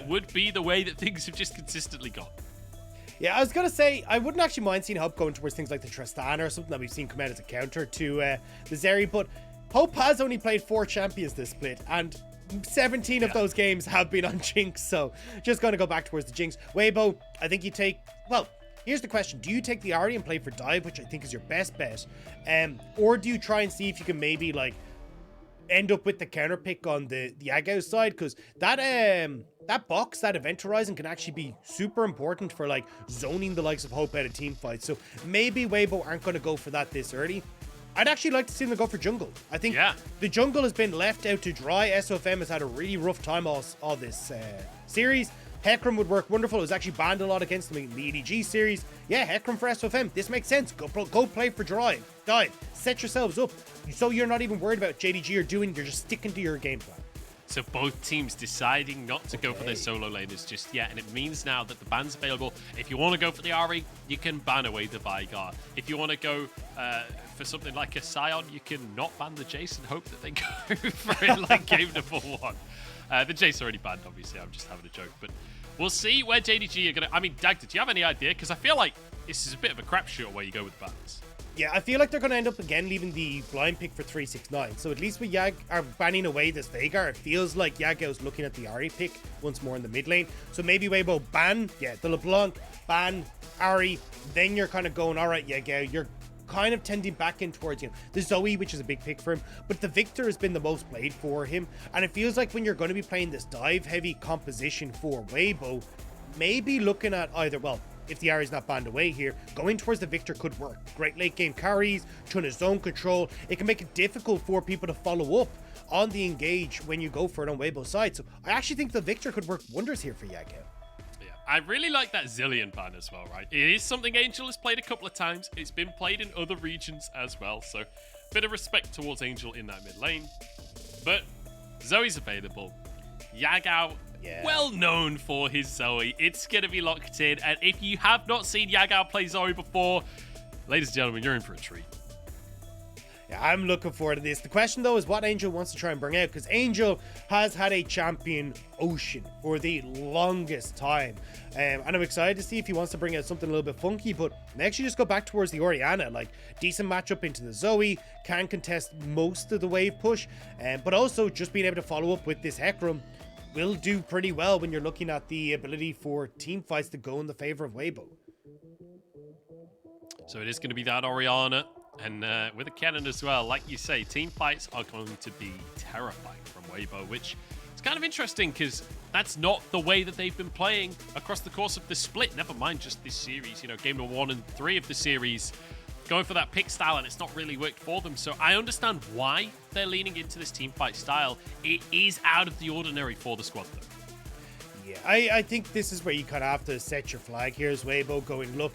that would be the way that things have just consistently gone. Yeah, I was going to say, I wouldn't actually mind seeing Hope going towards things like the Tristana or something that we've seen come out as a counter to the Zeri, but Hope has only played 4 champions this split, and 17 of those games have been on Jinx, so just going to go back towards the Jinx. Weibo, I think you take, well, here's the question. Do you take the Ahri and play for dive, which I think is your best bet, or do you try and see if you can maybe, like, end up with the counter pick on the Yagao side? Because that box, that event horizon can actually be super important for like zoning the likes of Hope out of team fights. So maybe Weibo aren't going to go for that this early. I'd actually like to see them go for jungle. I think the jungle has been left out to dry. SofM has had a really rough time all this series. Hecarim would work wonderful. It was actually banned a lot against them in the EDG series. Yeah, Hecarim for SofM. This makes sense. Go play for dive. Set yourselves up. So you're not even worried about JDG you're just sticking to your game plan. So both teams deciding not to go for their solo laners just yet, and it means now that the ban's available. If you want to go for the Ahri, you can ban away the Viego. If you want to go for something like a Sion, you can not ban the Jace and hope that they go for it like game number 1. The Jace already banned, obviously. I'm just having a joke, but we'll see where JDG are going to... I mean, Dagda, do you have any idea? Because I feel like this is a bit of a crapshoot where you go with bans. Yeah, I feel like they're going to end up again leaving the blind pick for 369. So at least with are banning away this Veigar, it feels like Yagao's looking at the Ahri pick once more in the mid lane. So maybe Weibo ban, the LeBlanc, ban Ahri, then you're kind of going, all right, Yagao, you're kind of tending back in towards, the Zoe, which is a big pick for him, but the Victor has been the most played for him, and it feels like when you're going to be playing this dive-heavy composition for Weibo, maybe looking at either, well, if the Ahri's not banned away here, going towards the Victor could work. Great late game carries, ton of zone control. It can make it difficult for people to follow up on the engage when you go for it on Weibo's side. So I actually think the Victor could work wonders here for Yagao. Yeah, I really like that Zillion ban as well, right? It is something Angel has played a couple of times. It's been played in other regions as well. So a bit of respect towards Angel in that mid lane. But Zoe's available. Yagao, well known for his Zoe. It's going to be locked in. And if you have not seen Yagao play Zoe before, ladies and gentlemen, you're in for a treat. Yeah, I'm looking forward to this. The question, though, is what Angel wants to try and bring out, because Angel has had a champion Ocean for the longest time. And I'm excited to see if he wants to bring out something a little bit funky, but next you just go back towards the Orianna. Like, decent matchup into the Zoe, can contest most of the wave push, but also just being able to follow up with this Hecarim will do pretty well when you're looking at the ability for team fights to go in the favor of Weibo. So it is going to be that Orianna, and with a Kennen as well. Like you say, team fights are going to be terrifying from Weibo, which is kind of interesting because that's not the way that they've been playing across the course of the split. Never mind just this series, game number 1 and 3 of the series, going for that pick style, and it's not really worked for them. So I understand why they're leaning into this team fight style. It is out of the ordinary for the squad, though. Yeah, I think this is where you kind of have to set your flag. Here's Weibo going, look,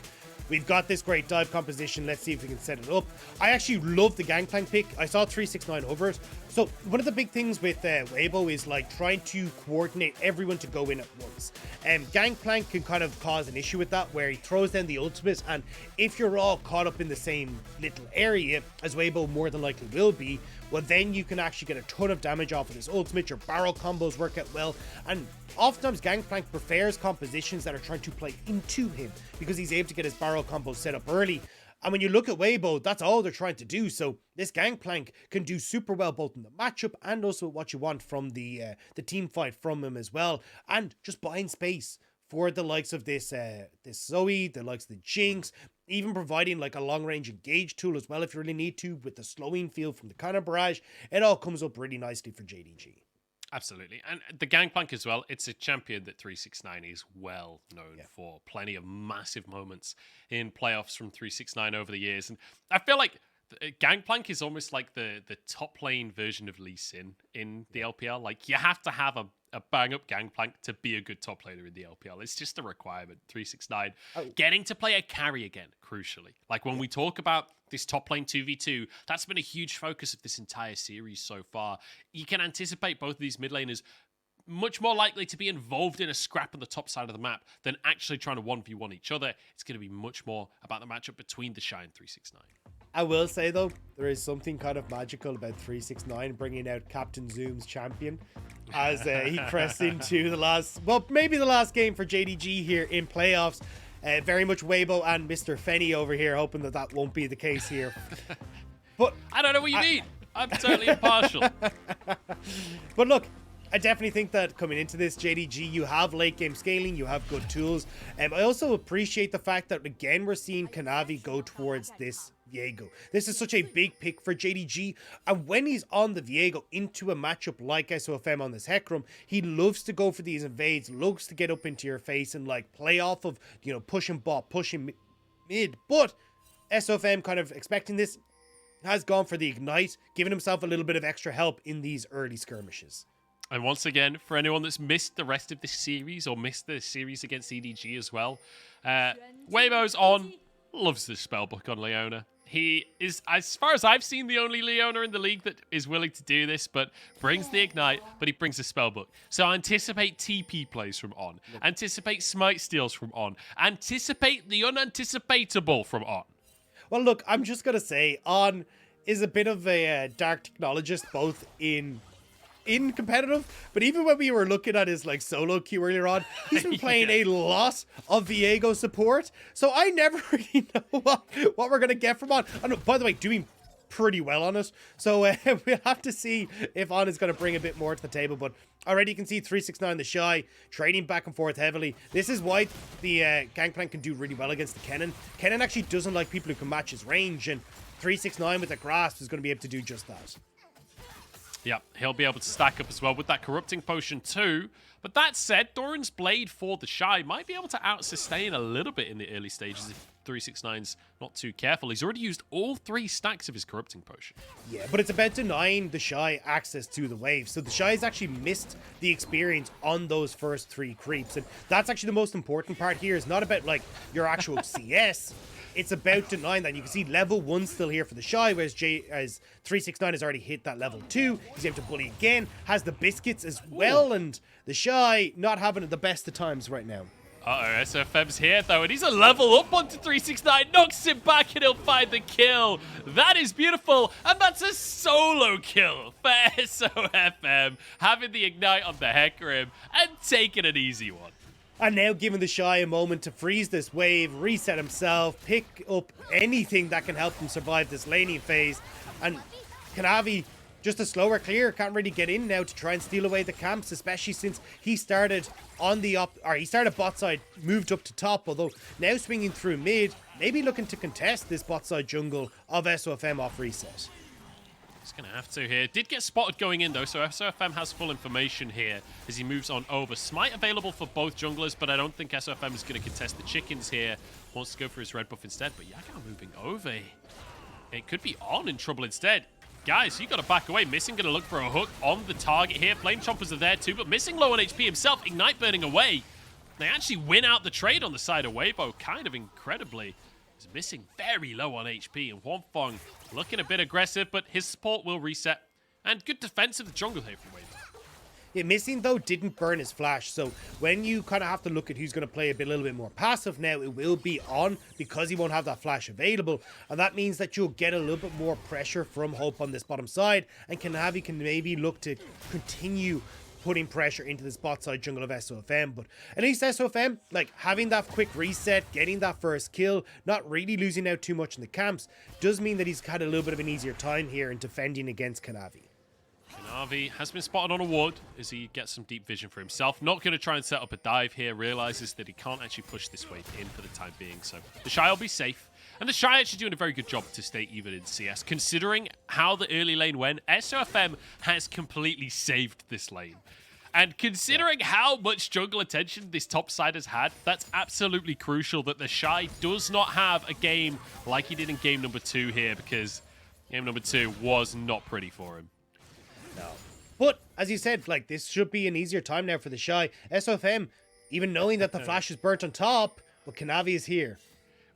we've got this great dive composition. Let's see if we can set it up. I actually love the Gangplank pick. I saw 369 over it. So one of the big things with Weibo is like trying to coordinate everyone to go in at once. Gangplank can kind of cause an issue with that, where he throws down the ultimate, and if you're all caught up in the same little area, as Weibo more than likely will be, well, then you can actually get a ton of damage off of this ultimate. Your barrel combos work out well, and oftentimes Gangplank prefers compositions that are trying to play into him because he's able to get his barrel combos set up early. And when you look at Weibo, that's all they're trying to do. So this Gangplank can do super well both in the matchup and also what you want from the team fight from him as well. And just buying space for the likes of this Zoe, the likes of the Jinx, even providing like a long-range engage tool as well if you really need to, with the slowing field from the Cannon Barrage. It all comes up really nicely for JDG. Absolutely. And the Gangplank as well, it's a champion that 369 is well known for. Plenty of massive moments in playoffs from 369 over the years. And I feel like Gangplank is almost like the top lane version of Lee Sin in the LPL. Like, you have to have a bang-up Gangplank to be a good top laner in the LPL. It's just a requirement. 369. Getting to play a carry again, crucially. Like, when we talk about this top lane 2v2, that's been a huge focus of this entire series so far. You can anticipate both of these mid laners much more likely to be involved in a scrap on the top side of the map than actually trying to 1v1 each other. It's going to be much more about the matchup between TheShy and 369. I will say, though, there is something kind of magical about 369 bringing out Captain Zoom's champion as he crests into the last, well, maybe the last game for JDG here in playoffs. Very much Weibo and Mr. Fenny over here, hoping that that won't be the case here. But I don't know what you mean. I'm totally impartial. But look, I definitely think that coming into this, JDG, you have late game scaling, you have good tools. I also appreciate the fact that, again, we're seeing Kanavi go towards this Viego. This is such a big pick for JDG, and when he's on the Viego into a matchup like SofM on this Hecarim, he loves to go for these invades, loves to get up into your face and like play off of, you know, pushing bot, pushing mid. But SofM, kind of expecting this, has gone for the ignite, giving himself a little bit of extra help in these early skirmishes. And once again, for anyone that's missed the rest of this series or missed the series against EDG as well, Weibo's on, loves the spellbook on Leona. He is, as far as I've seen, the only Leona in the league that is willing to do this, but brings the ignite, but he brings the spellbook. So anticipate TP plays from on. Anticipate smite steals from on. Anticipate the unanticipatable from on. Well, look, I'm just going to say, On is a bit of a dark technologist, both in competitive, but even when we were looking at his like solo queue earlier on, he's been playing a lot of Viego support, so I never really know what we're gonna get from On. And by the way, doing pretty well on it, so we'll have to see if On is gonna bring a bit more to the table. But already you can see 369 TheShy trading back and forth heavily. This is why the Gangplank can do really well against the Kennen. Kennen actually doesn't like people who can match his range, and 369 with the grasp is going to be able to do just that. Yeah, he'll be able to stack up as well with that corrupting potion too. But that said, Doran's blade for TheShy might be able to out-sustain a little bit in the early stages if 369's not too careful. He's already used all 3 stacks of his corrupting potion. Yeah, but it's about denying TheShy access to the wave. So TheShy has actually missed the experience on those first 3 creeps. And that's actually the most important part here. It's not about like your actual CS. It's about denying that. You can see level 1 still here for TheShy, whereas 369 has already hit that level 2. He's able to bully again, has the biscuits as well, and TheShy not having the best of times right now. Uh-oh, SofM's here though, and he's a level up onto 369, knocks him back and he'll find the kill. That is beautiful, and that's a solo kill for SofM, having the ignite on the Hecarim and taking an easy one. And now giving TheShy a moment to freeze this wave, reset himself, pick up anything that can help him survive this laning phase. And Kanavi, just a slower clear, can't really get in now to try and steal away the camps, especially since he started on the he started bot side, moved up to top, although now swinging through mid, maybe looking to contest this bot side jungle of SofM off reset. He's going to have to here. Did get spotted going in, though, so SofM has full information here as he moves on over. Smite available for both junglers, but I don't think SofM is going to contest the chickens here. Wants to go for his red buff instead, but Yagao moving over. It could be On in trouble instead. Guys, you got to back away. Missing going to look for a hook on the target here. Flame Chompers are there too, but Missing low on HP himself. Ignite burning away. They actually win out the trade on the side of Weibo, kind of incredibly. He's Missing very low on HP, and Huanfeng looking a bit aggressive, but his support will reset. And good defense of the jungle here from Weibo. Yeah, Missing, though, didn't burn his flash, so when you kind of have to look at who's going to play a little bit more passive now, it will be On because he won't have that flash available, and that means that you'll get a little bit more pressure from Hope on this bottom side, and Kanavi can maybe look to continue putting pressure into this bot side jungle of SofM. But at least SofM, like having that quick reset, getting that first kill, not really losing out too much in the camps, does mean that he's had a little bit of an easier time here in defending against Kanavi. Kanavi has been spotted on a wood as he gets some deep vision for himself. Not going to try and set up a dive here. Realizes that he can't actually push this wave in for the time being. So TheShy will be safe. And TheShy actually doing a very good job to stay even in CS. Considering how the early lane went, SofM has completely saved this lane. And considering how much jungle attention this top side has had, that's absolutely crucial that TheShy does not have a game like he did in game number 2 here, because game number 2 was not pretty for him. No. But, as you said, like, this should be an easier time now for TheShy. SofM, even knowing that the flash is burnt on top, but Kanavi is here.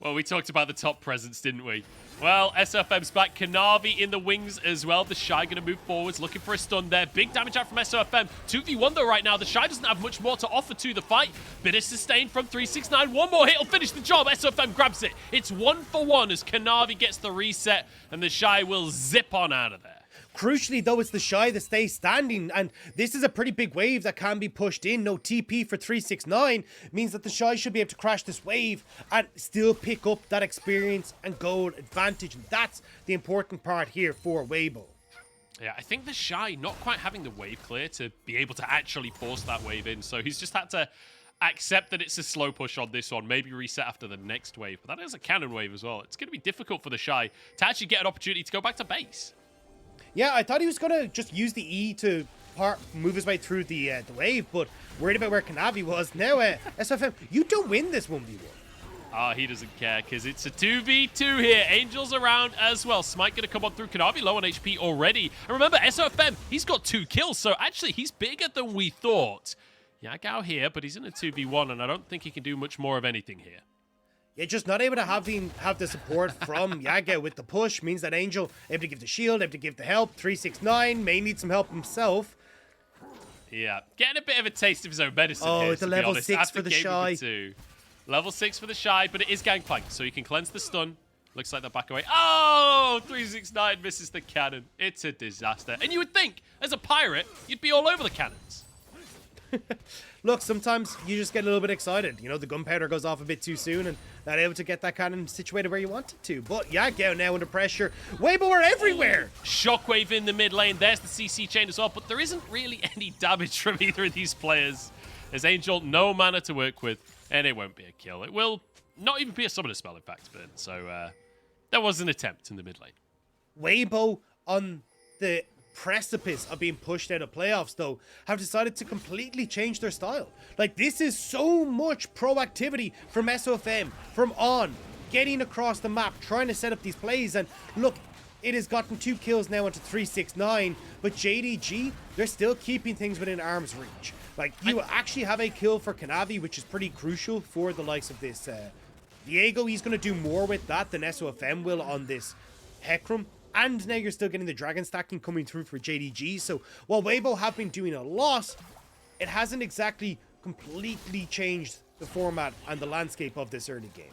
Well, we talked about the top presence, didn't we? Well, SofM's back. Kanavi in the wings as well. TheShy going to move forwards, looking for a stun there. Big damage out from SofM. 2v1 though right now. TheShy doesn't have much more to offer to the fight. Bit of sustain from 369. One more hit will finish the job. SofM grabs it. It's 1-for-1 as Kanavi gets the reset, and TheShy will zip on out of there. Crucially, though, it's TheShy that stays standing, and this is a pretty big wave that can be pushed in. No TP for 369 means that TheShy should be able to crash this wave and still pick up that experience and gold advantage, and that's the important part here for Weibo. Yeah, I think TheShy not quite having the wave clear to be able to actually force that wave in, so he's just had to accept that it's a slow push on this one, maybe reset after the next wave, but that is a cannon wave as well. It's going to be difficult for TheShy to actually get an opportunity to go back to base. Yeah, I thought he was going to just use the E to move his way through the wave, but worried about where Kanavi was. Now, SofM, you don't win this 1v1. He doesn't care because it's a 2v2 here. Angel's around as well. Smite going to come on through. Kanavi low on HP already. And remember, SofM, he's got 2 kills, so actually he's bigger than we thought. Yagao here, but he's in a 2v1, and I don't think he can do much more of anything here. Yeah, just not able to have the support from Yagao with the push means that Angel able to give the shield, able to give the help. 369 may need some help himself. Yeah, getting a bit of a taste of his own medicine here, it's a level 6 for TheShy. Level 6 for TheShy, but it is Gangplank, so you can cleanse the stun. Looks like they'll back away. Oh, 369 misses the cannon. It's a disaster. And you would think, as a pirate, you'd be all over the cannons. Look, sometimes you just get a little bit excited. You know, the gunpowder goes off a bit too soon and not able to get that cannon situated where you want it to. But Yagao now under pressure. Weibo are everywhere. Shockwave in the mid lane. There's the CC chain as well, but there isn't really any damage from either of these players. As Angel, no mana to work with, and it won't be a kill. It will not even be a summoner spell, in fact, but so there was an attempt in the mid lane. Weibo on the precipice of being pushed out of playoffs, though, have decided to completely change their style. Like, this is so much proactivity from SofM, from On, getting across the map, trying to set up these plays, and look, it has gotten 2 kills now into 369, but JDG, they're still keeping things within arm's reach. Like, you actually have a kill for Kanavi, which is pretty crucial for the likes of this Viego. He's going to do more with that than SofM will on this Hecarim. And now you're still getting the dragon stacking coming through for JDG. So while Weibo have been doing a lot, it hasn't exactly completely changed the format and the landscape of this early game.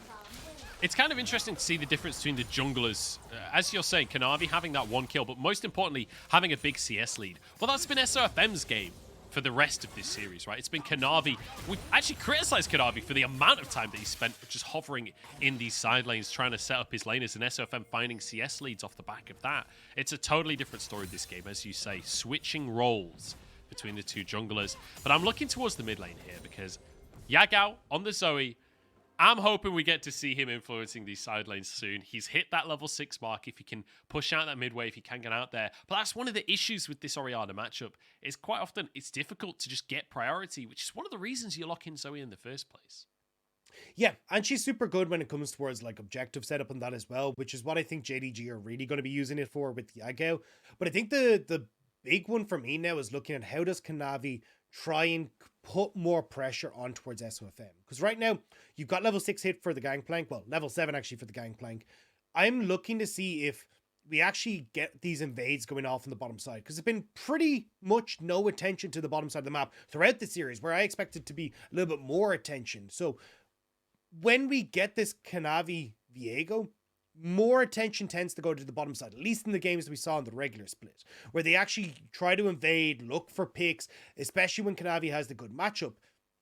It's kind of interesting to see the difference between the junglers. As you're saying, Kanavi having that 1 kill, but most importantly, having a big CS lead. Well, that's been SofM's game for the rest of this series, right? It's been Kanavi. We've actually criticized Kanavi for the amount of time that he spent just hovering in these side lanes, trying to set up his laners, and SofM finding CS leads off the back of that. It's a totally different story this game, as you say, switching roles between the 2 junglers. But I'm looking towards the mid lane here because Yagao on the Zoe, I'm hoping we get to see him influencing these side lanes soon. He's hit that level 6 mark. If he can push out that mid wave, he can get out there. But that's one of the issues with this Orianna matchup, is quite often it's difficult to just get priority, which is one of the reasons you lock in Zoe in the first place. Yeah, and she's super good when it comes towards like objective setup and that as well, which is what I think JDG are really going to be using it for with Yagao. But I think the big one for me now is looking at how does Kanavi try and put more pressure on towards SofM. Because right now, you've got level 6 hit for the Gangplank. Well, level 7 actually for the Gangplank. I'm looking to see if we actually get these invades going off on the bottom side. Because it's been pretty much no attention to the bottom side of the map throughout the series, where I expected to be a little bit more attention. So when we get this Kanavi Viego, more attention tends to go to the bottom side, at least in the games we saw in the regular split, where they actually try to invade, look for picks, especially when Kanavi has the good matchup.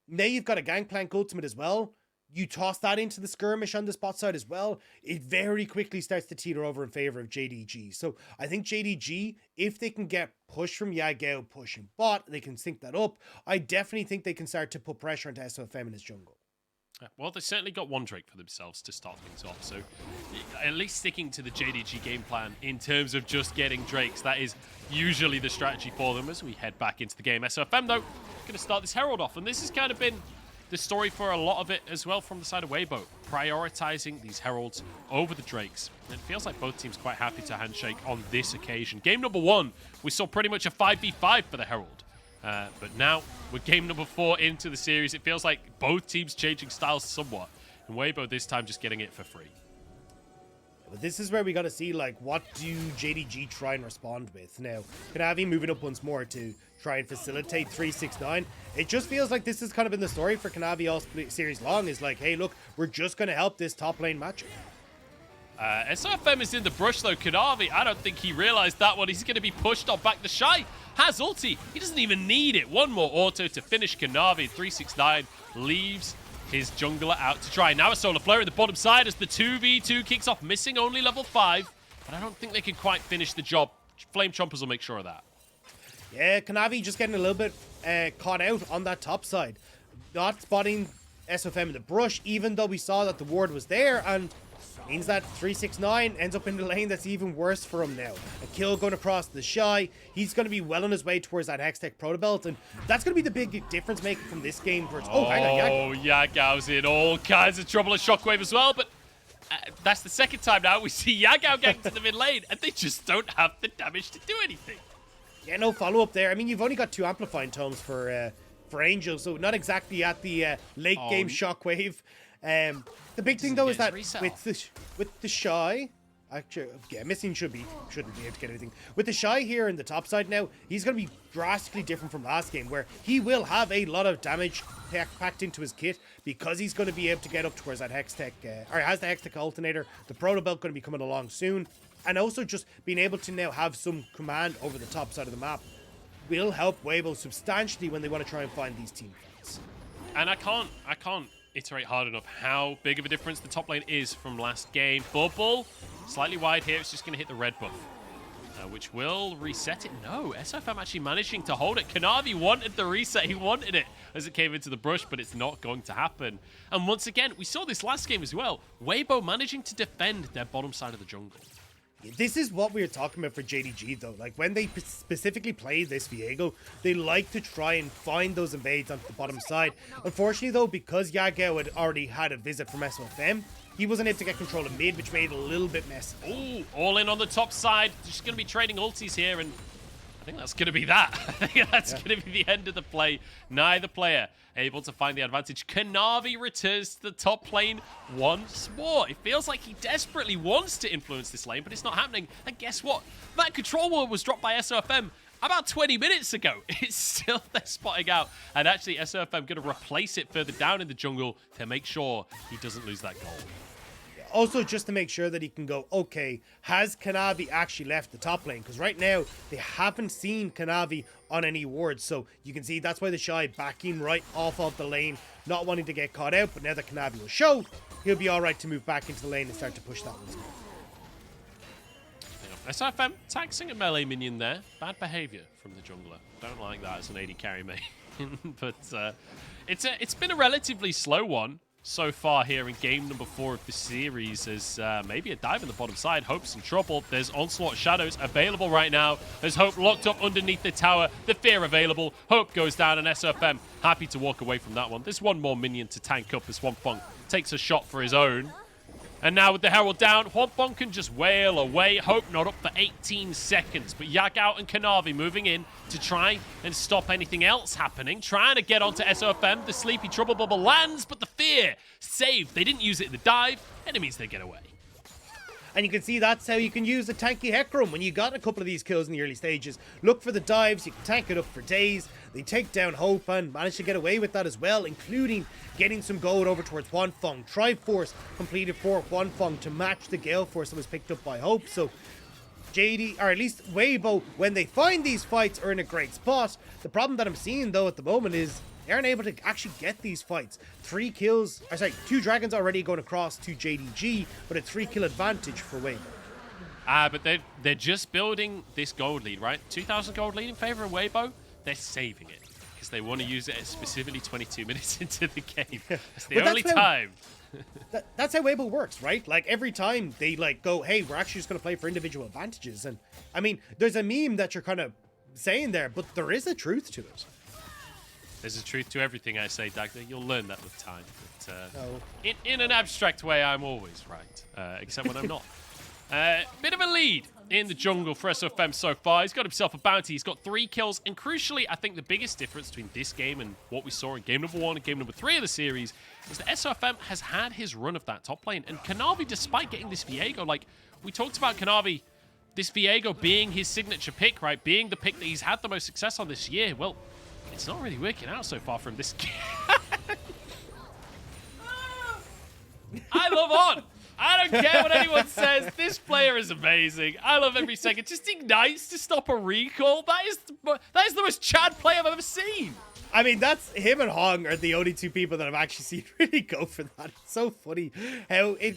Now you've got a Gangplank ultimate as well. You toss that into the skirmish on the spot side as well. It very quickly starts to teeter over in favor of JDG. So I think JDG, if they can get push from Yagao, pushing bot, they can sync that up. I definitely think they can start to put pressure into SofM in his jungle. Well, they certainly got one Drake for themselves to start things off, so at least sticking to the JDG game plan in terms of just getting Drakes, that is usually the strategy for them as we head back into the game. SofM, though, going to start this Herald off, and this has kind of been the story for a lot of it as well from the side of Weibo, prioritizing these Heralds over the Drakes. And it feels like both teams quite happy to handshake on this occasion. Game number 1, we saw pretty much a 5v5 for the Herald. But now, with game number 4 into the series, it feels like both teams changing styles somewhat. And Weibo this time just getting it for free. But this is where we got to see, like, what do JDG try and respond with? Now, Kanavi moving up once more to try and facilitate 369. It just feels like this has kind of been the story for Kanavi all series long, is like, hey, look, we're just going to help this top lane matchup. SofM is in the brush, though. Kanavi, I don't think he realized that one. He's going to be pushed off back. TheShy has ulti. He doesn't even need it. One more auto to finish Kanavi. 369 leaves his jungler out to try. Now a solar flare at the bottom side as the 2v2 kicks off, missing only level 5. But I don't think they can quite finish the job. Flame Chompers will make sure of that. Yeah, Kanavi just getting a little bit caught out on that top side. Not spotting SofM in the brush, even though we saw that the ward was there, and means that 369 ends up in the lane that's even worse for him now. A kill going across TheShy. He's going to be well on his way towards that Hextech Proto Belt, and that's going to be the big difference maker from this game. Versus, hang on, Yagao's in all kinds of trouble. A Shockwave as well, but that's the second time now we see Yagao getting to the mid lane, and they just don't have the damage to do anything. Yeah, no follow-up there. I mean, you've only got 2 amplifying tomes for Angel, so not exactly at the late game Shockwave. The big thing though is that with TheShy, actually, yeah, missing shouldn't be able to get anything. With TheShy here in the top side now, he's going to be drastically different from last game, where he will have a lot of damage packed into his kit because he's going to be able to get up towards that Hextech, or has the Hextech alternator. The Proto Belt going to be coming along soon, and also just being able to now have some command over the top side of the map will help Weibo substantially when they want to try and find these team fights. And I can't iterate hard enough how big of a difference the top lane is from last game. Bubble, slightly wide here. It's just going to hit the red buff, which will reset it. No, SofM actually managing to hold it. Kanavi wanted the reset. He wanted it as it came into the brush, but it's not going to happen. And once again, we saw this last game as well. Weibo managing to defend their bottom side of the jungle. This is what we were talking about for JDG though. Like when they specifically play this Viego, they like to try and find those invades onto the bottom side. Unfortunately though, because Yagao had already had a visit from SofM, he wasn't able to get control of mid, which made it a little bit messy. Ooh, all in on the top side. Just going to be trading ultis here, and I think that's going to be that. I think that's going to be the end of the play. Neither player able to find the advantage. Kanavi returns to the top lane once more. It feels like he desperately wants to influence this lane, but it's not happening. And guess what? That control ward was dropped by SofM about 20 minutes ago. It's still there spotting out. And actually, SofM going to replace it further down in the jungle to make sure he doesn't lose that gold. Also, just to make sure that he can go, okay, has Kanavi actually left the top lane? Because right now, they haven't seen Kanavi on any wards. So you can see that's why TheShy backing right off of the lane, not wanting to get caught out. But now that Kanavi will show, he'll be all right to move back into the lane and start to push that one. SofM taxing a melee minion there. Bad behavior from the jungler. Don't like that as an AD carry main. But it's been a relatively slow one so far here in game number 4 of the series, as maybe a dive in the bottom side. Hope's in trouble. There's Onslaught Shadows available right now. There's Hope locked up underneath the tower. The Fear available. Hope goes down, and SofM happy to walk away from that one. There's one more minion to tank up as Huanfeng takes a shot for his own. And now with the Herald down, Huanfeng can just wail away. Hope not up for 18 seconds. But Yagao and Kanavi moving in to try and stop anything else happening. Trying to get onto SofM. The Sleepy Trouble Bubble lands, but the Fear saved. They didn't use it in the dive. Enemies, they get away. And you can see that's how you can use the tanky Hecarim when you got a couple of these kills in the early stages. Look for the dives, you can tank it up for days. They take down Hope and manage to get away with that as well, including getting some gold over towards Huanfeng. Triforce completed for Huanfeng to match the Gale Force that was picked up by Hope. So JD, or at least Weibo, when they find these fights, are in a great spot. The problem that I'm seeing though at the moment is they aren't able to actually get these fights. 3 kills, or sorry, 2 dragons already going across to JDG, but a 3-kill advantage for Weibo. But they're just building this gold lead, right? 2,000 gold lead in favor of Weibo. They're saving it because they want to use it at specifically 22 minutes into the game. It's the only time. That's how Weibo works, right? Like every time they like go, hey, we're actually just going to play for individual advantages. And I mean, there's a meme that you're kind of saying there, but there is a truth to it. There's a truth to everything I say, Dagda. You'll learn that with time. But, in an abstract way, I'm always right, except when I'm not. Bit of a lead in the jungle for SofM so far. He's got himself a bounty. He's got 3 kills. And crucially, I think the biggest difference between this game and what we saw in game number 1 and game number 3 of the series is that SofM has had his run of that top lane. And Kanavi, despite getting this Viego, like we talked about Kanavi, this Viego being his signature pick, right? Being the pick that he's had the most success on this year. Well, it's not really working out so far from this game. I love On. I don't care what anyone says. This player is amazing. I love every second. Just ignites to stop a recall. That is the most Chad play I've ever seen. I mean, that's him and Hong are the only 2 people that I've actually seen really go for that. It's so funny how it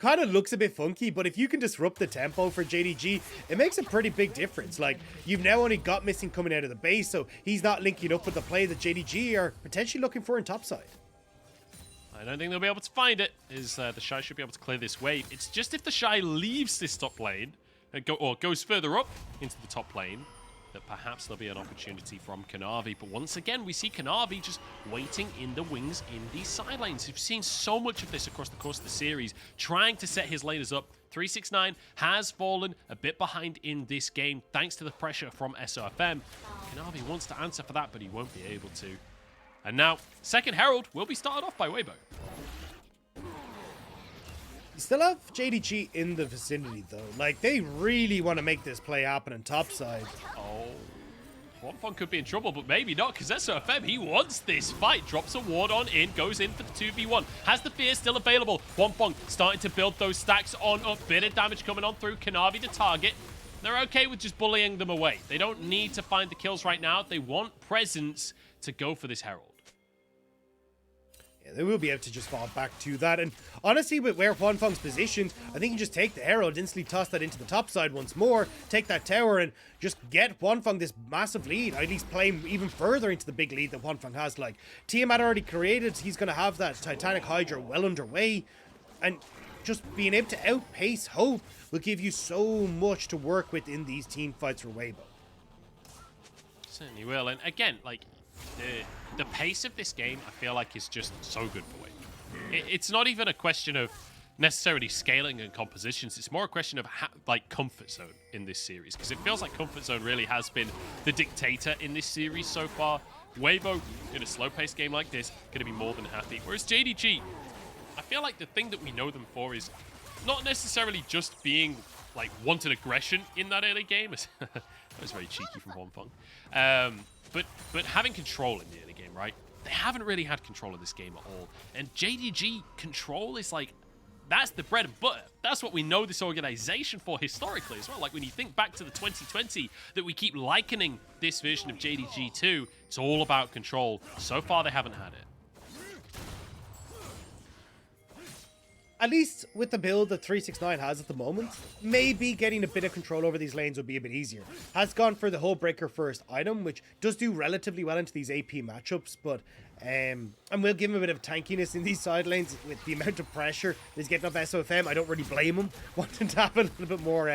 kind of looks a bit funky, but if you can disrupt the tempo for JDG, it makes a pretty big difference. Like, you've now only got Missing coming out of the base, so he's not linking up with the play that JDG are potentially looking for in topside. I don't think they'll be able to find it. TheShy should be able to clear this wave. It's just if TheShy leaves this top lane or goes further up into the top lane that perhaps there'll be an opportunity from Kanavi. But once again, we see Kanavi just waiting in the wings in these side lanes. We've seen so much of this across the course of the series, trying to set his laners up. 369 has fallen a bit behind in this game thanks to the pressure from SofM. Kanavi wants to answer for that, but he won't be able to. And now, second Herald will be started off by Weibo. You still have JDG in the vicinity, though. Like, they really want to make this play happen on topside. Oh, Huanfeng could be in trouble, but maybe not, because SofM, he wants this fight. Drops a ward on in, goes in for the 2v1. Has the fear still available. Huanfeng starting to build those stacks on up. Bit of damage coming on through. Kanavi to target. They're okay with just bullying them away. They don't need to find the kills right now. They want presence to go for this Herald. Yeah, they will be able to just fall back to that. And honestly, with where Huanfeng's positioned, I think you just take the Herald, instantly toss that into the top side once more, take that tower, and just get Huanfeng this massive lead. At least play him even further into the big lead that Huanfeng has. Like, Tiamat already created, he's going to have that Titanic Hydra well underway. And just being able to outpace Hope will give you so much to work with in these team fights for Weibo. Certainly will. And again, like, the pace of this game, I feel like, is just so good for Weibo. It's not even a question of necessarily scaling and compositions. It's more a question of like comfort zone in this series, because it feels like comfort zone really has been the dictator in this series so far. Weibo, in a slow-paced game like this, going to be more than happy. Whereas JDG, I feel like the thing that we know them for is not necessarily just being like wanted aggression in that early game. That was very cheeky from Huanfeng. But having control in the early game, right? They haven't really had control of this game at all. And JDG control is like, that's the bread and butter. That's what we know this organization for historically as well. Like when you think back to the 2020 that we keep likening this version of JDG to, it's all about control. So far, they haven't had it. At least with the build that 369 has at the moment, maybe getting a bit of control over these lanes would be a bit easier. Has gone for the whole breaker first item, which does do relatively well into these AP matchups, but and we'll give him a bit of tankiness in these side lanes with the amount of pressure he's getting off SofM. I don't really blame him wanting to have a little bit more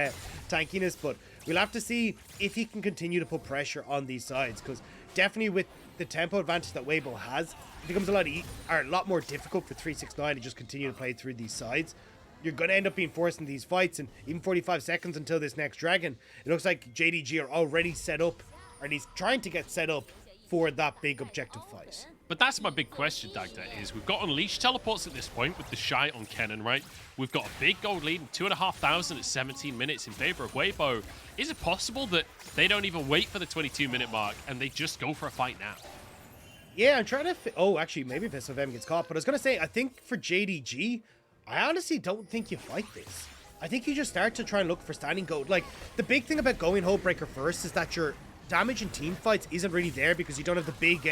tankiness, but we'll have to see if he can continue to put pressure on these sides, because definitely with the tempo advantage that Weibo has, it becomes a lot more difficult for 369 to just continue to play through these sides. You're going to end up being forced in these fights, and even 45 seconds until this next dragon, it looks like JDG are already set up, or at least trying to get set up for that big objective fight. But that's my big question, Dagda, is we've got Unleashed teleports at this point with TheShy on Kennen, right? We've got a big gold lead, 2,500 at 17 minutes in favor of Weibo. Is it possible that they don't even wait for the 22-minute mark and they just go for a fight now? Yeah, I'm trying to... Oh, actually, maybe if SofM gets caught. But I was going to say, I think for JDG, I honestly don't think you fight this. I think you just start to try and look for standing gold. Like, the big thing about going Hullbreaker first is that your damage in team fights isn't really there because you don't have the big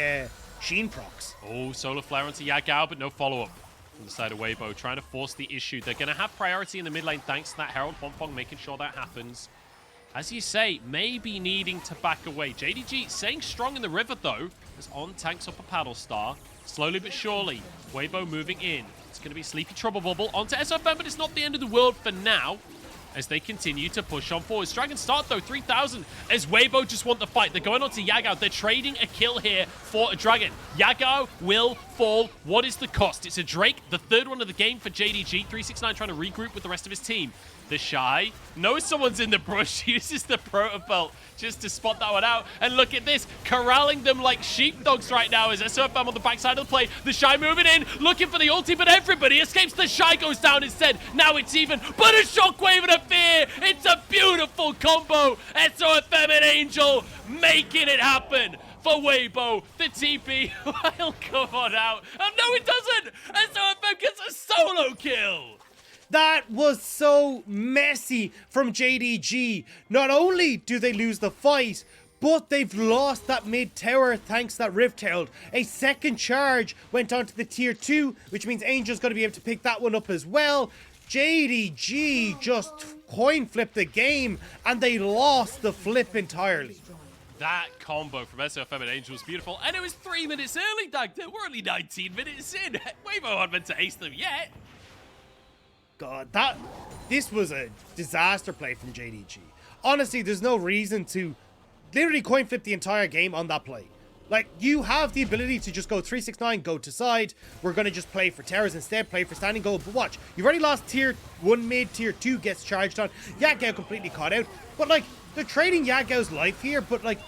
Sheen procs. Oh, Solar Flare onto Yagao, but no follow-up from the side of Weibo, trying to force the issue. They're going to have priority in the mid lane thanks to that Herald. Huanfeng making sure that happens. As you say, maybe needing to back away. JDG staying strong in the river, though, as On tanks up a Paddle Star. Slowly but surely, Weibo moving in. It's going to be Sleepy Trouble Bubble onto SofM, but it's not the end of the world for now. as they continue to push on forwards. Dragon start though, 3,000 as Weibo just want the fight. They're going on to Yagao. They're trading a kill here for a Dragon. Yagao will fall. What is the cost? It's a Drake, the third one of the game for JDG. 369 trying to regroup with the rest of his team. TheShy knows someone's in the brush, uses the protobelt just to spot that one out. And look at this, corralling them like sheepdogs right now as SofM on the backside of the play. TheShy moving in, looking for the ulti, but everybody escapes. TheShy goes down instead. Now it's even, but a shockwave and a fear. It's a beautiful combo. SofM and Angel making it happen. For Weibo, the TP will come on out. And no, it doesn't. SofM gets a solo kill. That was so messy from JDG. Not only do they lose the fight, but they've lost that mid tower thanks to that Rift Herald. A second charge went on to the tier 2, which means Angel's going to be able to pick that one up as well. JDG just coin flipped the game, and they lost the flip entirely. That combo from SofM and Angel was beautiful, and it was 3 minutes early, Dagda. We're only 19 minutes in. Weibo aren't meant to ace them yet. God, this was a disaster play from JDG. Honestly, there's no reason to literally coin flip the entire game on that play. Like, you have the ability to just go 369, go to side. We're going to just play for towers instead, play for standing goal. But watch, you've already lost tier 1 mid, tier 2 gets charged on. Yagao completely caught out. But, like, they're trading Yagao's life here, but, like,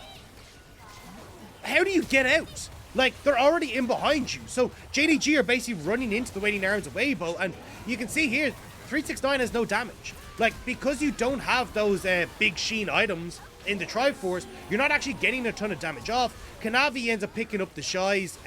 how do you get out? Like, they're already in behind you. So, JDG are basically running into the waiting arms of Weibo, and you can see here, 369 has no damage. Like, because you don't have those big sheen items in the Triforce, you're not actually getting a ton of damage off. Kanavi ends up picking up TheShy's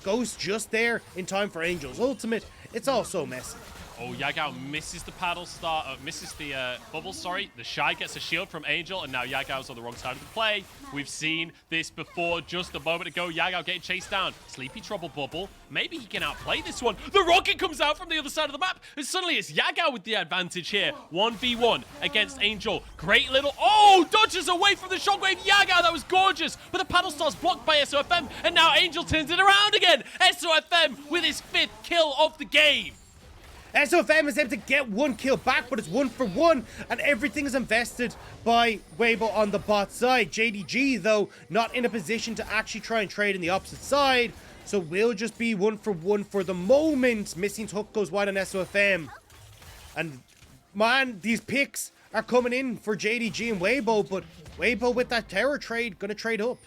Ghost just there in time for Angel's ultimate. It's all so messy. Oh, Yagao misses the paddle start, misses the bubble, sorry. TheShy gets a shield from Angel, and now Yagao's on the wrong side of the play. We've seen this before just a moment ago. Yagao getting chased down. Sleepy Trouble bubble. Maybe he can outplay this one. The rocket comes out from the other side of the map, and suddenly it's Yagao with the advantage here. 1v1 against Angel. Great little... Oh, dodges away from the shockwave. Yagao, that was gorgeous. But the paddle star's blocked by SofM, and now Angel turns it around again. SofM with his 5th kill of the game. SofM is able to get 1 kill back, but it's 1 for 1, and everything is invested by Weibo on the bot side. JDG, though, not in a position to actually try and trade in the opposite side, so will just be 1 for 1 for the moment. Missing hook goes wide on SofM. And, man, these picks are coming in for JDG and Weibo, but Weibo with that tower trade, gonna trade up.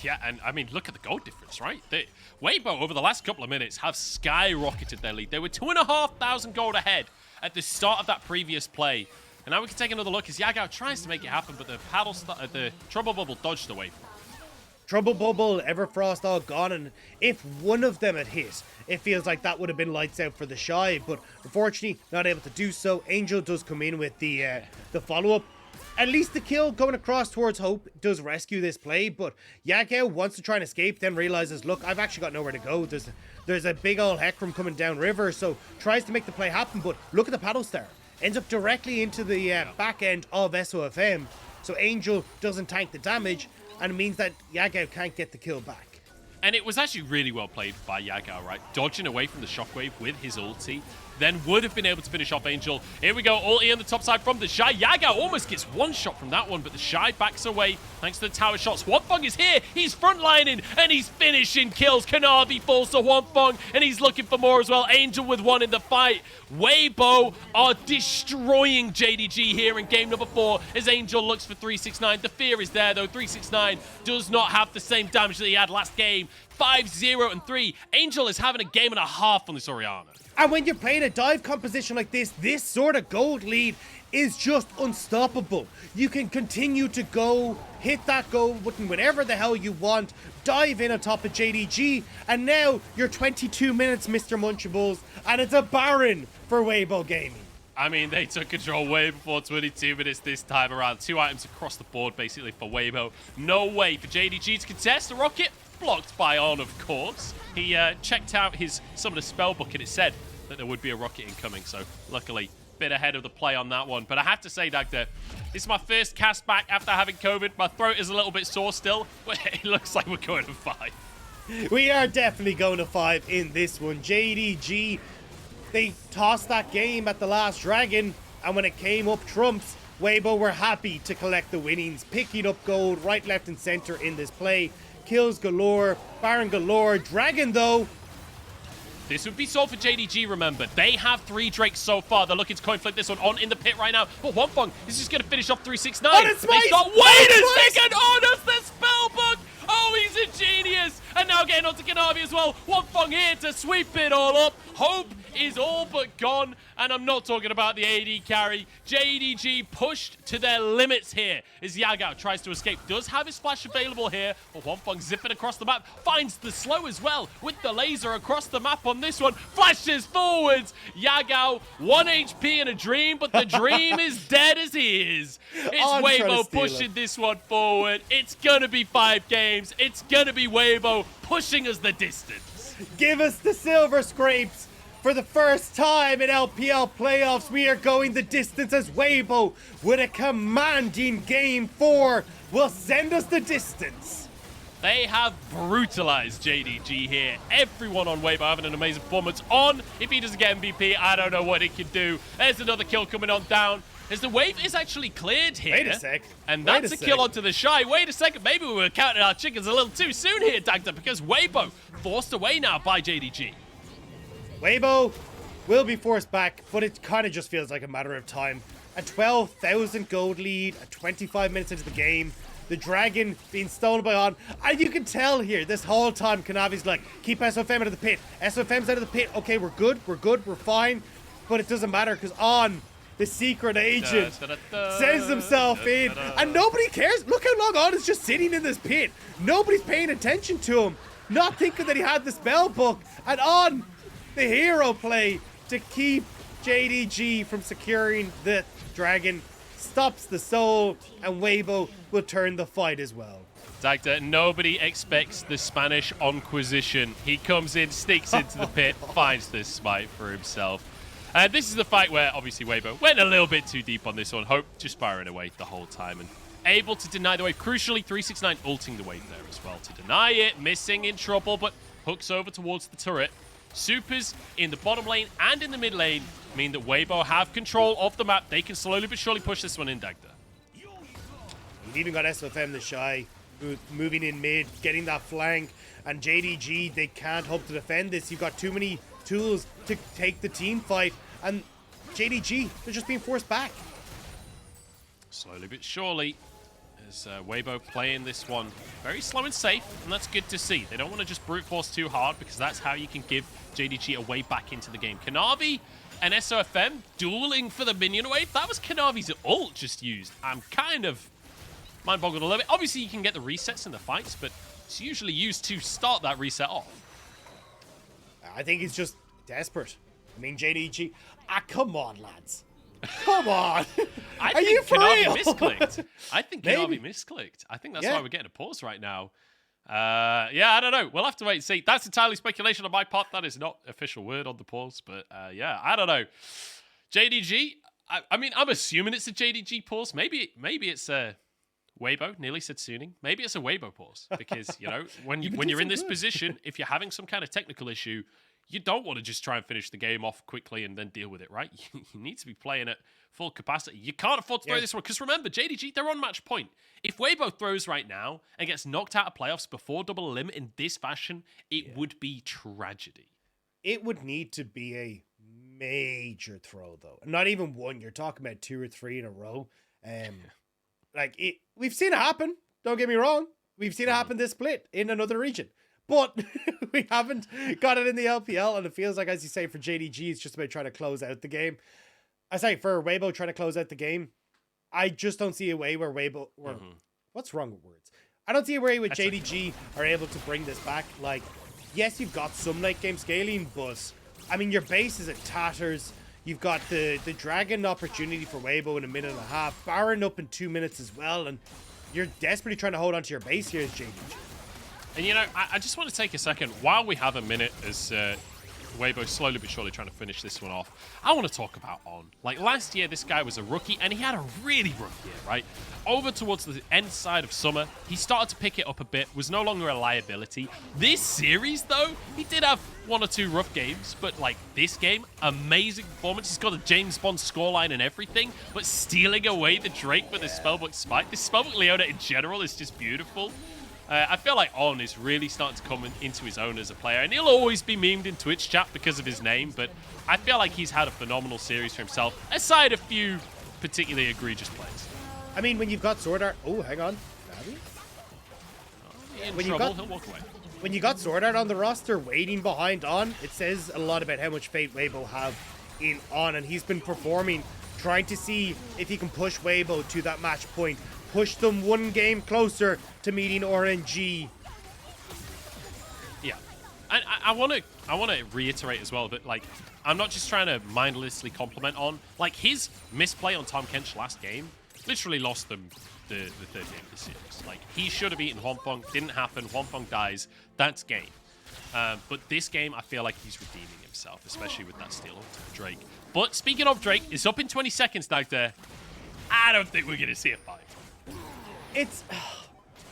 Yeah, and I mean, look at the goal difference, right? Weibo, over the last couple of minutes, have skyrocketed their lead. They were 2,500 gold ahead at the start of that previous play. And now we can take another look as Yagao tries to make it happen, but the Trouble Bubble dodged away from him. Trouble Bubble, Everfrost all gone, and if one of them had hit, it feels like that would have been lights out for TheShy, but unfortunately, not able to do so. Angel does come in with the follow-up. At least the kill going across towards Hope does rescue this play, but Yagao wants to try and escape, then realizes, look, I've actually got nowhere to go. There's a big old Hecarim coming down river, so tries to make the play happen, but look at the paddle star. Ends up directly into the back end of SofM, so Angel doesn't tank the damage, and it means that Yagao can't get the kill back. And it was actually really well played by Yagao, right? Dodging away from the shockwave with his ulti, then would have been able to finish off Angel. Here we go, ulti on the top side from TheShy. Yagao almost gets one shot from that one, but TheShy backs away thanks to the tower shots. Huanfeng is here, he's frontlining, and he's finishing kills. Kanavi falls to Huanfeng, and he's looking for more as well. Angel with one in the fight. Weibo are destroying JDG here in game number 4 as Angel looks for 369. The fear is there, though. 369 does not have the same damage that he had last game. 5-0-3. Angel is having a game and a half on this Orianna. And when you're playing a dive composition like this sort of gold lead is just unstoppable. You can continue to go, hit that goal button whenever the hell you want, dive in on top of JDG, and now you're 22 minutes, Mr. Munchables, and it's a Baron for Weibo Gaming. I mean, they took control way before 22 minutes this time around. 2 items across the board, basically, for Weibo. No way for JDG to contest. The rocket blocked by On, of course. He checked out some of the spell book, and it said that there would be a rocket incoming. So, luckily, bit ahead of the play on that one. But I have to say, Dagda, this is my first cast back after having COVID. My throat is a little bit sore still, but it looks like we're going to 5. We are definitely going to 5 in this one. JDG, they tossed that game at the last Dragon, And when it came up trumps, Weibo were happy to collect the winnings, picking up gold right, left, and center in this play. Kills galore, Baron galore. Dragon, though. This would be sold for JDG, remember. They have 3 Drakes so far. They're looking to coin flip this one on in the pit right now. But Huanfeng is just going to finish off 369. Oh, it's They start, wait a second! Oh, that's the spellbook! Oh, he's a genius! And now getting onto Kanavi as well. Huanfeng here to sweep it all up. Hope is all but gone. And I'm not talking about the AD carry. JDG pushed to their limits here as Yagao tries to escape. Does have his flash available here, but Huanfeng zipping across the map. Finds the slow as well with the laser across the map on this one. Flashes forwards. Yagao, 1 HP in a dream, but the dream is dead as he is. It's Weibo pushing this one forward. It's gonna be 5 games. It's gonna be Weibo pushing us the distance. Give us the silver scrapes. For the first time in LPL playoffs, we are going the distance as Weibo, with a commanding game 4, will send us the distance. They have brutalized JDG here. Everyone on Weibo having an amazing performance. On, if he doesn't get MVP, I don't know what he can do. There's another kill coming on down. As the wave is actually cleared here. Wait a sec. And that's a kill onto TheShy. Wait a second. Maybe we were counting our chickens a little too soon here, Dagda, because Weibo forced away now by JDG. Weibo will be forced back, but it kind of just feels like a matter of time. A 12,000 gold lead, at 25 minutes into the game. The Dragon being stolen by On. And you can tell here, this whole time, Kanavi's like, keep SofM out of the pit. SofM's out of the pit. Okay, we're good, we're fine. But it doesn't matter, because On, the secret agent, sends himself in. And nobody cares. Look how long On is just sitting in this pit. Nobody's paying attention to him. Not thinking that he had the spell book. And On, the hero play to keep JDG from securing the Dragon, stops the soul, and Weibo will turn the fight as well. Dagda, nobody expects the Spanish Inquisition. He comes in, sneaks into the pit, finds this smite for himself. And this is the fight where, obviously, Weibo went a little bit too deep on this one. Hope just firing away the whole time and able to deny the wave. Crucially, 369 ulting the wave there as well to deny it. Missing in trouble, but hooks over towards the turret. Supers in the bottom lane and in the mid lane mean that Weibo have control of the map. They can slowly but surely push this one in, Dagda. We've even got SofM, TheShy, moving in mid, getting that flank. And JDG, they can't hope to defend this. You've got too many tools to take the team fight. And JDG, they're just being forced back. Slowly but surely, as Weibo playing this one very slow and safe, and that's good to see. They don't want to just brute force too hard, because that's how you can give JDG a way back into the game. Kanavi and SofM dueling for the minion wave. That was Kanavi's ult just used. I'm kind of mind-boggled a little bit. Obviously, you can get the resets in the fights, but it's usually used to start that reset off. I think he's just desperate. I mean, JDG... come on, lads. Come on. I think Kanavi misclicked. I think Kanavi misclicked. I think that's why we're getting a pause right now. Yeah, I don't know. We'll have to wait and see. That's entirely speculation on my part. That is not official word on the pause. But yeah, I don't know. JDG, I mean, I'm assuming it's a JDG pause. Maybe it's a Weibo, nearly said Suning. Maybe it's a Weibo pause. Because, you know, when you're in this position, if you're having some kind of technical issue, you don't want to just try and finish the game off quickly and then deal with it, right? You need to be playing at full capacity. You can't afford to throw this one, because remember, JDG, they're on match point. If Weibo throws right now and gets knocked out of playoffs before double limit in this fashion, it would be tragedy. It would need to be a major throw, though. Not even one. You're talking about 2 or 3 in a row. We've seen it happen. Don't get me wrong. We've seen it happen this split in another region. But we haven't got it in the LPL, and it feels like, as you say, for JDG, it's just about trying to close out the game. I say for Weibo trying to close out the game, I just don't see a way where Weibo... What's wrong with words? I don't see a way where JDG are able to bring this back. Like, yes, you've got some late game scaling, but, I mean, your base is at tatters. You've got the Dragon opportunity for Weibo in 1.5 minutes. Baron up in 2 minutes as well, and you're desperately trying to hold onto your base here as JDG. And, you know, I just want to take a second, while we have a minute, as Weibo slowly but surely trying to finish this one off. I want to talk about On. Like, last year, this guy was a rookie, and he had a really rough year, right? Over towards the end side of summer, he started to pick it up a bit, was no longer a liability. This series, though, he did have 1 or 2 rough games, but, like, this game, amazing performance. He's got a James Bond scoreline and everything, but stealing away the Drake with the Spellbook Spike. The Spellbook Leona in general is just beautiful. I feel like On is really starting to come into his own as a player, and he'll always be memed in Twitch chat because of his name, but I feel like he's had a phenomenal series for himself, aside a few particularly egregious plays. I mean, when you've got Sword Art... Oh, hang on. He'll walk away. When you got Sword Art on the roster waiting behind On, it says a lot about how much faith Weibo have in On, and he's been performing, trying to see if he can push Weibo to that match point, push them 1 game closer to meeting RNG. Yeah, and I want to reiterate as well that, like, I'm not just trying to mindlessly compliment On. Like, his misplay on Tahm Kench last game literally lost them the 3rd game of the series. Like, he should have beaten Huanfeng, didn't happen. Huanfeng dies, that's game. But this game, I feel like he's redeeming himself, especially with that steal onto Drake. But speaking of Drake, it's up in 20 seconds, Dagda. I don't think we're gonna see a fight. It's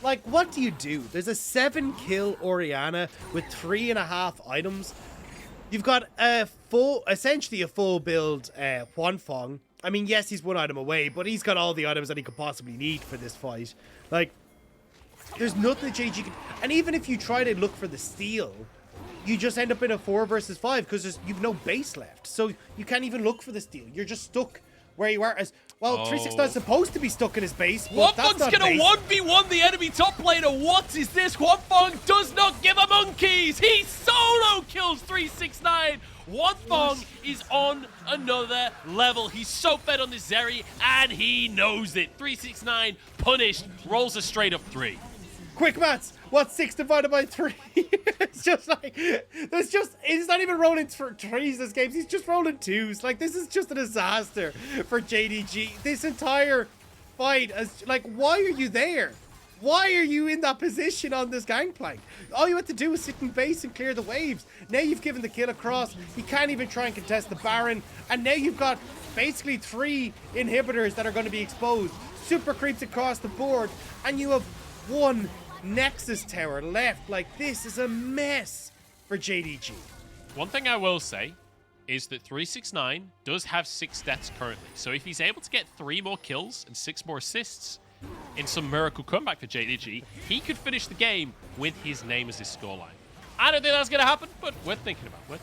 like, what do you do? There's a 7-kill Orianna with 3.5 items. You've got essentially a full build Huanfeng. I mean, yes, he's 1 item away, but he's got all the items that he could possibly need for this fight. Like, there's nothing that JDG can... And even if you try to look for the steal, you just end up in a 4 versus 5 because you've no base left. So you can't even look for the steal. You're just stuck where you are. As well, 369 is supposed to be stuck in his base, but that's not gonna base. 1v1 the enemy top laner. What is this? Huanfeng does not give a monkeys. He solo kills 369. Huanfeng is on another level. He's so fed on this Zeri, and he knows it. 369 punished, rolls a straight up 3. Quick maths. What's 6 divided by 3? It's just like, he's not even rolling 3s this game. He's just rolling 2s. Like, this is just a disaster for JDG. This entire fight is like, why are you there? Why are you in that position on this Gangplank? All you had to do was sit in base and clear the waves. Now you've given the kill across. He can't even try and contest the Baron. And now you've got basically 3 inhibitors that are going to be exposed. Super creeps across the board. And you have 1 Nexus tower left. Like, this is a mess for JDG. One thing I will say is that 369 does have 6 deaths currently. So if he's able to get 3 more kills and 6 more assists in some miracle comeback for JDG, he could finish the game with his name as his scoreline. I don't think that's going to happen, but worth thinking about.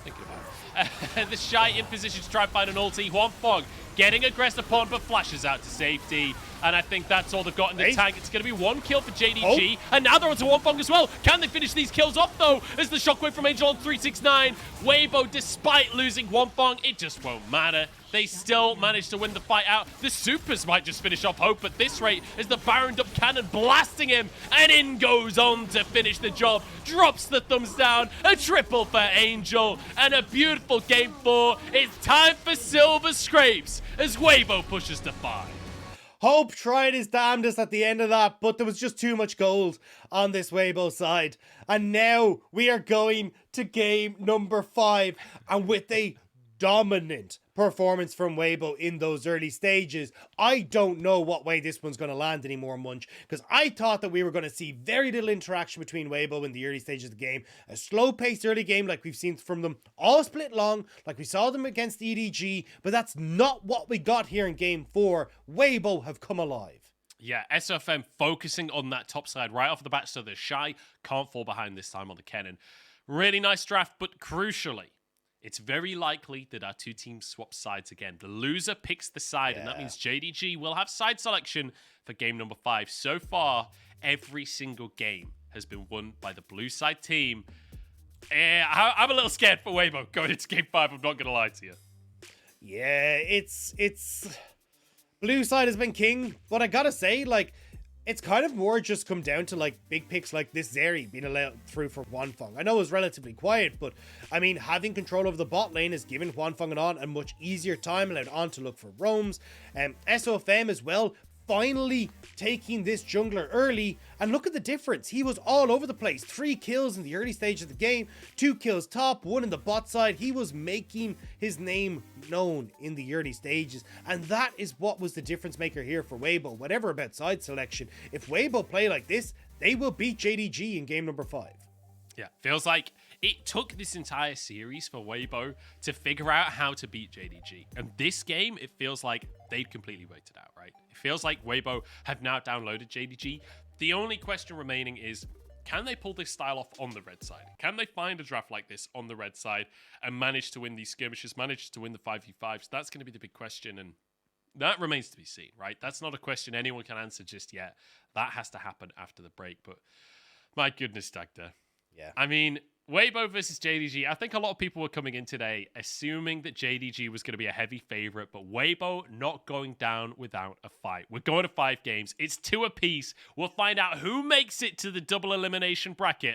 TheShy in position to try and find an ulti. Huanfeng getting aggressive upon, but flashes out to safety. And I think that's all they've got in the tank. It's going to be 1 kill for JDG. And now they're onto Huanfeng as well. Can they finish these kills off, though? As the shockwave from Angel on 369. Weibo, despite losing Huanfeng, it just won't matter. They still managed to win the fight out. The supers might just finish off Hope at this rate as the Baron up cannon blasting him. And in goes On to finish the job. Drops the thumbs down. A triple for Angel. And a beautiful game 4. It's time for Silver Scrapes as Weibo pushes to 5. Hope tried his damnedest at the end of that, but there was just too much gold on this Weibo side. And now we are going to game number 5. And with a dominant performance from Weibo in those early stages, I don't know what way this one's going to land anymore, Munch, because I thought that we were going to see very little interaction between Weibo in the early stages of the game. A slow-paced early game like we've seen from them, all split long, like we saw them against EDG, but that's not what we got here in game 4. Weibo have come alive. Yeah, SofM focusing on that top side right off the bat, so TheShy can't fall behind this time on the Kennen. Really nice draft, but crucially, it's very likely that our 2 teams swap sides again. The loser picks the side, and that means JDG will have side selection for game number 5. So far, every single game has been won by the blue side team. I'm a little scared for Weibo going into game 5, I'm not going to lie to you. Yeah, it's... Blue side has been king, but I gotta say, like, it's kind of more just come down to, like, big picks like this Zeri being allowed through for Huanfeng. I know it was relatively quiet, but, I mean, having control over the bot lane has given Huanfeng and On a much easier time, allowed On to look for roams. SofM as well, finally taking this jungler early, and look at the difference. He was all over the place. 3 kills in the early stage of the game, 2 kills top, 1 in the bot side. He was making his name known in the early stages, and that is what was the difference maker here for Weibo. Whatever about side selection, if Weibo play like this, they will beat JDG in game number 5. Yeah, feels like it took this entire series for Weibo to figure out how to beat JDG. And this game, it feels like they'd completely waited out, right? It feels like Weibo have now downloaded JDG. The only question remaining is, can they pull this style off on the red side? Can they find a draft like this on the red side and manage to win these skirmishes, manage to win the 5v5s? That's going to be the big question, and that remains to be seen, right? That's not a question anyone can answer just yet. That has to happen after the break, but my goodness, Dagda. Yeah. I mean, Weibo versus JDG. I think a lot of people were coming in today assuming that JDG was going to be a heavy favorite, but Weibo not going down without a fight. We're going to 5 games. It's 2 apiece. We'll find out who makes it to the double elimination bracket